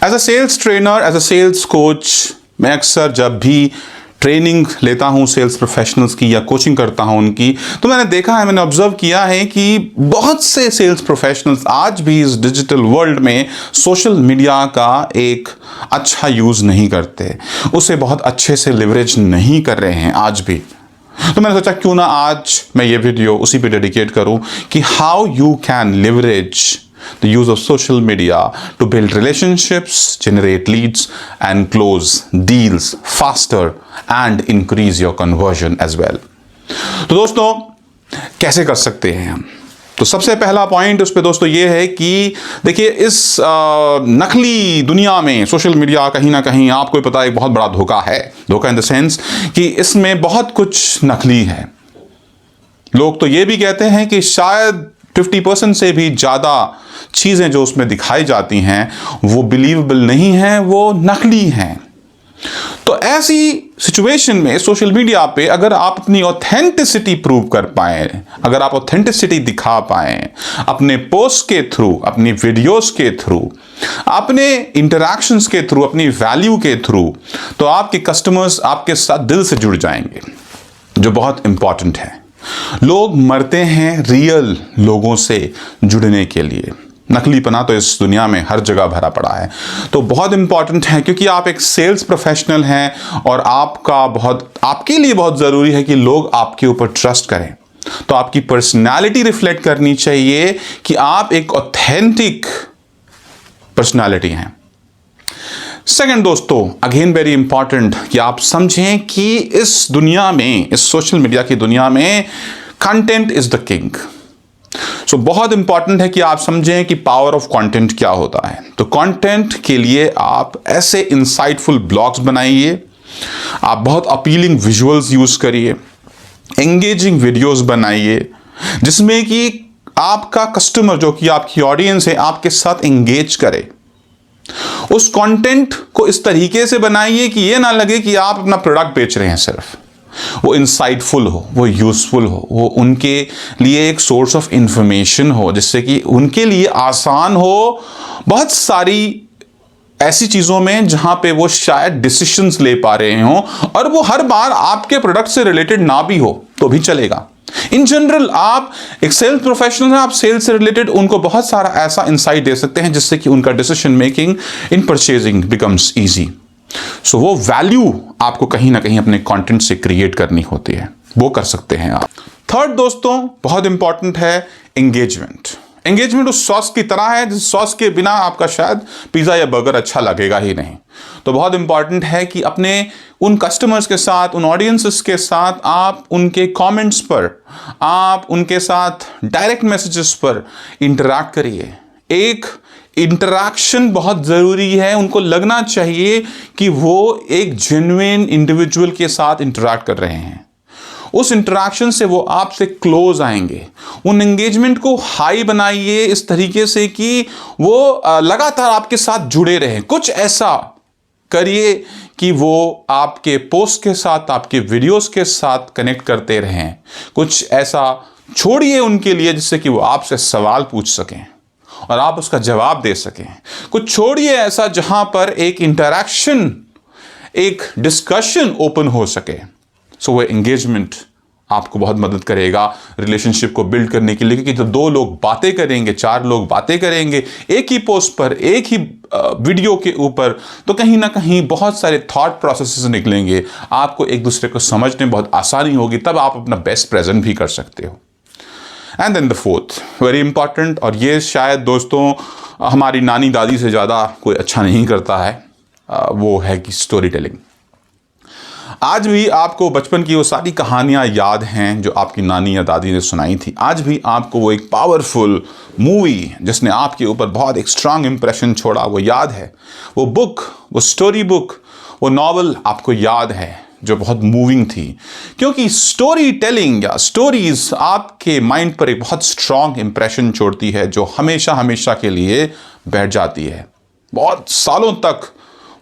As a sales trainer, as a sales coach, मैं अक्सर जब भी ट्रेनिंग लेता हूं सेल्स प्रोफेशनल्स की या कोचिंग करता हूं उनकी, तो मैंने देखा है, मैंने ऑब्जर्व किया है कि बहुत से सेल्स प्रोफेशनल्स आज भी इस डिजिटल वर्ल्ड में सोशल मीडिया का एक अच्छा यूज़ नहीं करते, उसे बहुत अच्छे से लिवरेज नहीं कर रहे हैं आज भी। तो मैंने सोचा क्यों ना आज मैं ये वीडियो उसी पे डेडिकेट करूं कि how you can leverage the use of social media to build relationships, generate leads, and close deals faster and increase your conversion as well. तो दोस्तों कैसे कर सकते हैं हम? तो सबसे पहला पॉइंट उस पे दोस्तों ये है कि देखिए इस नकली दुनिया में सोशल मीडिया कहीं ना कहीं आपको पता है एक बहुत बड़ा धोखा है। धोखा इन द सेंस कि इसमें बहुत कुछ नकली है। लोग तो ये भी कहते हैं कि शायद 50% से भी ज़्यादा चीज़ें जो उसमें दिखाई जाती हैं वो बिलीवेबल नहीं हैं, वो नकली हैं। तो ऐसी सिचुएशन में सोशल मीडिया पे अगर आप अपनी ऑथेंटिसिटी प्रूव कर पाएं, अगर आप ऑथेंटिसिटी दिखा पाएं अपने पोस्ट के थ्रू, अपनी वीडियोस के थ्रू, अपने इंटरैक्शंस के थ्रू, अपनी वैल्यू के थ्रू, तो आपके कस्टमर्स आपके साथ दिल से जुड़ जाएंगे, जो बहुत इंपॉर्टेंट है। लोग मरते हैं रियल लोगों से जुड़ने के लिए। नकलीपना तो इस दुनिया में हर जगह भरा पड़ा है। तो बहुत इंपॉर्टेंट है क्योंकि आप एक सेल्स प्रोफेशनल हैं और आपके लिए बहुत ज़रूरी है कि लोग आपके ऊपर ट्रस्ट करें। तो आपकी पर्सनालिटी रिफ्लेक्ट करनी चाहिए कि आप एक ऑथेंटिक पर्सनालिटी हैं। सेकंड दोस्तों, अगेन वेरी इंपॉर्टेंट कि आप समझें कि इस दुनिया में, इस सोशल मीडिया की दुनिया में कंटेंट इज द किंग। सो बहुत इंपॉर्टेंट है कि आप समझें कि पावर ऑफ कंटेंट क्या होता है। तो कंटेंट के लिए आप ऐसे इंसाइटफुल ब्लॉग्स बनाइए, आप बहुत अपीलिंग विजुअल्स यूज करिए, एंगेजिंग वीडियोस बनाइए जिसमें कि आपका कस्टमर जो कि आपकी ऑडियंस है आपके साथ एंगेज करे। उस कंटेंट को इस तरीके से बनाइए कि ये ना लगे कि आप अपना प्रोडक्ट बेच रहे हैं, सिर्फ वो इंसाइटफुल हो, वो यूजफुल हो, वो उनके लिए एक सोर्स ऑफ इंफॉर्मेशन हो, जिससे कि उनके लिए आसान हो बहुत सारी ऐसी चीज़ों में जहां पे वो शायद डिसीजंस ले पा रहे हो और वो हर बार आपके प्रोडक्ट से रिलेटेड ना भी हो तो भी चलेगा। इन जनरल आप एक सेल्स प्रोफेशनल हैं, आप सेल्स से रिलेटेड उनको बहुत सारा ऐसा इंसाइट दे सकते हैं जिससे कि उनका decision making in purchasing becomes easy. So वो वैल्यू आपको कहीं ना कहीं अपने कंटेंट से क्रिएट करनी होती है, वो कर सकते हैं आप। थर्ड दोस्तों बहुत इंपॉर्टेंट है एंगेजमेंट। एंगेजमेंट उस सॉस की तरह है जिस सॉस के बिना आपका शायद पिज़्ज़ा या बर्गर अच्छा लगेगा ही नहीं। तो बहुत इंपॉर्टेंट है कि अपने उन कस्टमर्स के साथ, उन ऑडियंसेस के साथ आप उनके कमेंट्स पर, आप उनके साथ डायरेक्ट मैसेजेस पर इंटरैक्ट करिए। एक इंटरैक्शन बहुत ज़रूरी है, उनको लगना चाहिए कि वो एक जेन्युइन इंडिविजुअल के साथ इंटरैक्ट कर रहे हैं। उस इंटरैक्शन से वो आपसे क्लोज आएंगे। उन एंगेजमेंट को हाई बनाइए इस तरीके से कि वो लगातार आपके साथ जुड़े रहें। कुछ ऐसा करिए कि वो आपके पोस्ट के साथ, आपके वीडियोस के साथ कनेक्ट करते रहें। कुछ ऐसा छोड़िए उनके लिए जिससे कि वो आपसे सवाल पूछ सकें और आप उसका जवाब दे सकें। कुछ छोड़िए ऐसा जहां पर एक इंटरैक्शन, एक डिस्कशन ओपन हो सके। सो वो एंगेजमेंट आपको बहुत मदद करेगा रिलेशनशिप को बिल्ड करने के लिए, क्योंकि जब दो लोग बातें करेंगे, चार लोग बातें करेंगे एक ही पोस्ट पर, एक ही वीडियो के ऊपर, तो कहीं ना कहीं बहुत सारे थॉट प्रोसेसेस निकलेंगे, आपको एक दूसरे को समझने में बहुत आसानी होगी, तब आप अपना बेस्ट प्रेजेंट भी कर सकते हो। And then the fourth very important, और ये शायद दोस्तों हमारी नानी दादी से ज़्यादा कोई अच्छा नहीं करता है, वो है कि स्टोरी टेलिंग। आज भी आपको बचपन की वो सारी कहानियाँ याद हैं जो आपकी नानी या दादी ने सुनाई थी। आज भी आपको वो एक पावरफुल मूवी जिसने आपके ऊपर बहुत एक स्ट्रांग इंप्रेशन छोड़ा वो याद है। वो बुक, वो स्टोरी बुक, वो नॉवल आपको याद है जो बहुत मूविंग थी, क्योंकि स्टोरी टेलिंग या स्टोरीज आपके माइंड पर एक बहुत स्ट्रांग इंप्रेशन छोड़ती है जो हमेशा हमेशा के लिए बैठ जाती है। बहुत सालों तक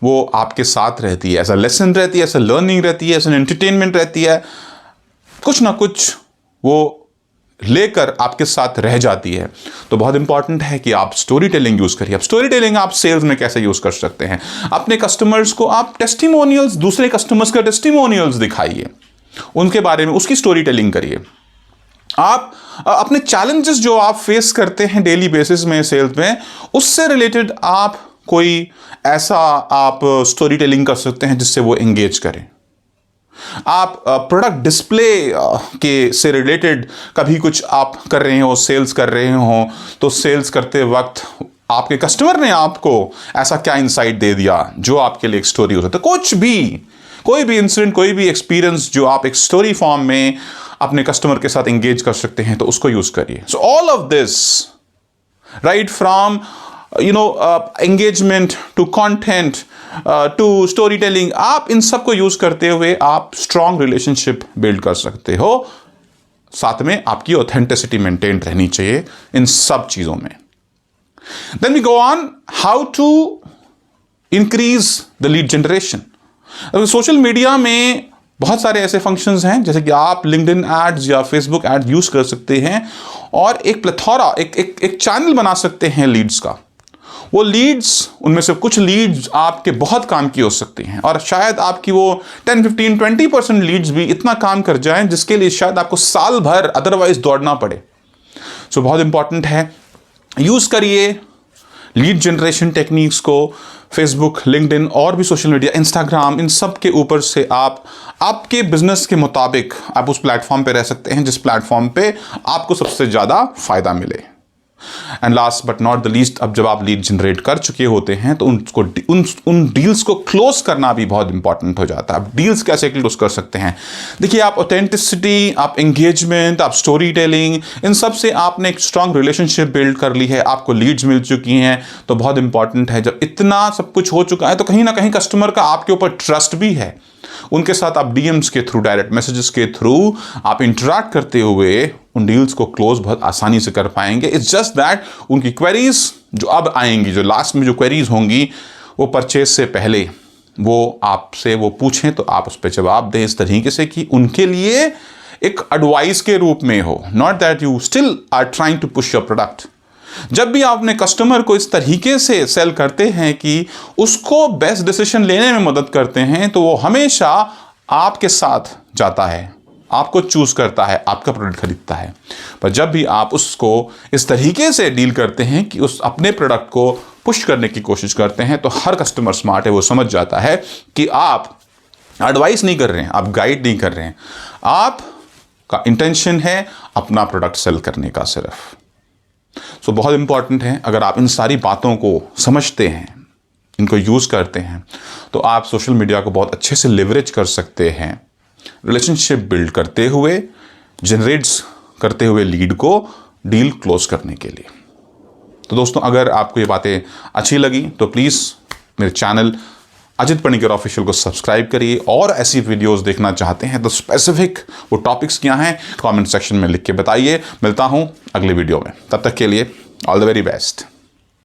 वो आपके साथ रहती है, ऐसा लेसन रहती है, ऐसा लर्निंग रहती है, ऐसा एंटरटेनमेंट रहती है, कुछ ना कुछ वो लेकर आपके साथ रह जाती है। तो बहुत इंपॉर्टेंट है कि आप स्टोरी टेलिंग यूज़ करिए। अब स्टोरी टेलिंग आप सेल्स में कैसे यूज़ कर सकते हैं? अपने कस्टमर्स को आप टेस्टिमोनियल्स, दूसरे कस्टमर्स का टेस्टिमोनियल्स दिखाइए, उनके बारे में उसकी स्टोरी टेलिंग करिए। आप अपने चैलेंजेस जो आप फेस करते हैं डेली बेसिस में सेल्स में, उससे रिलेटेड आप कोई ऐसा आप स्टोरी टेलिंग कर सकते हैं जिससे वो एंगेज करें। आप प्रोडक्ट डिस्प्ले के से रिलेटेड कभी कुछ आप कर रहे हो, सेल्स कर रहे हो, तो सेल्स करते वक्त आपके कस्टमर ने आपको ऐसा क्या इंसाइट दे दिया जो आपके लिए एक स्टोरी हो सकता है। कुछ भी, कोई भी इंसिडेंट, कोई भी एक्सपीरियंस जो आप एक स्टोरी फॉर्म में अपने कस्टमर के साथ एंगेज कर सकते हैं, तो उसको यूज करिए। So all of this, right from engagement to content to story telling, आप इन सब को यूज करते हुए आप स्ट्रॉन्ग रिलेशनशिप बिल्ड कर सकते हो। साथ में आपकी ऑथेंटिसिटी मेंटेन रहनी चाहिए इन सब चीजों में। Then we go on how to increase the lead generation. Social media में बहुत सारे ऐसे फंक्शंस हैं, जैसे कि आप लिंक्डइन एड्स या फेसबुक एड्स यूज कर सकते हैं और एक प्लेथोरा, एक चैनल बना सकते हैं लीड्स का। वो लीड्स, उनमें से कुछ लीड्स आपके बहुत काम की हो सकती हैं और शायद आपकी वो 10, 15, 20% लीड्स भी इतना काम कर जाएं जिसके लिए शायद आपको साल भर अदरवाइज दौड़ना पड़े। सो बहुत इंपॉर्टेंट है, यूज करिए लीड जनरेशन टेक्निक्स को। फेसबुक, लिंक्डइन और भी सोशल मीडिया, इंस्टाग्राम, इन सब के ऊपर से आप आपके बिजनेस के मुताबिक आप उस प्लेटफॉर्म पे रह सकते हैं जिस प्लेटफॉर्म पे आपको सबसे ज़्यादा फायदा मिले। And last but not the least, अब जब आप लीड जनरेट कर चुके होते हैं तो उनको उन डील्स को क्लोज करना भी बहुत इंपॉर्टेंट हो जाता है। आप डील्स कैसे क्लोज कर सकते हैं? देखिए, आप ऑथेंटिसिटी, आप एंगेजमेंट, आप स्टोरी टेलिंग, इन सब से आपने एक स्ट्रांग रिलेशनशिप बिल्ड कर ली है, आपको लीड्स मिल चुकी हैं। तो बहुत इंपॉर्टेंट है, जब इतना सब कुछ हो चुका है तो कहीं ना कहीं कस्टमर का आपके ऊपर ट्रस्ट भी है। उनके साथ आप डीएम्स के थ्रू, डायरेक्ट मैसेजेस के थ्रू आप इंटरैक्ट करते हुए उन डील्स को क्लोज बहुत आसानी से कर पाएंगे। इट्स जस्ट दैट उनकी क्वेरीज जो अब आएंगी, जो लास्ट में जो क्वेरीज होंगी, वो परचेज से पहले वो आपसे वो पूछें तो आप उस पर जवाब दें इस तरीके से कि उनके लिए एक एडवाइस के रूप में हो, not that you still are trying to push your product. जब भी आप अपने कस्टमर को इस तरीके से सेल करते हैं कि उसको बेस्ट डिसीजन लेने में मदद करते हैं, तो वो हमेशा आपके साथ जाता है, आपको चूज करता है, आपका प्रोडक्ट खरीदता है। पर जब भी आप उसको इस तरीके से डील करते हैं कि उस अपने प्रोडक्ट को पुश करने की कोशिश करते हैं, तो हर कस्टमर स्मार्ट है, वो समझ जाता है कि आप एडवाइस नहीं कर रहे हैं, आप गाइड नहीं कर रहे हैं, आपका इंटेंशन है अपना प्रोडक्ट सेल करने का सिर्फ। सो बहुत इंपॉर्टेंट है, अगर आप इन सारी बातों को समझते हैं, इनको यूज़ करते हैं, तो आप सोशल मीडिया को बहुत अच्छे से लेवरेज कर सकते हैं, रिलेशनशिप बिल्ड करते हुए, जनरेट्स करते हुए लीड को डील क्लोज करने के लिए। तो दोस्तों, अगर आपको ये बातें अच्छी लगी तो प्लीज़ मेरे चैनल अजित पणिकर ऑफिशियल को सब्सक्राइब करिए, और ऐसी वीडियोस देखना चाहते हैं तो स्पेसिफिक वो टॉपिक्स क्या हैं कमेंट सेक्शन में लिख के बताइए। मिलता हूं अगले वीडियो में, तब तक के लिए ऑल द वेरी बेस्ट।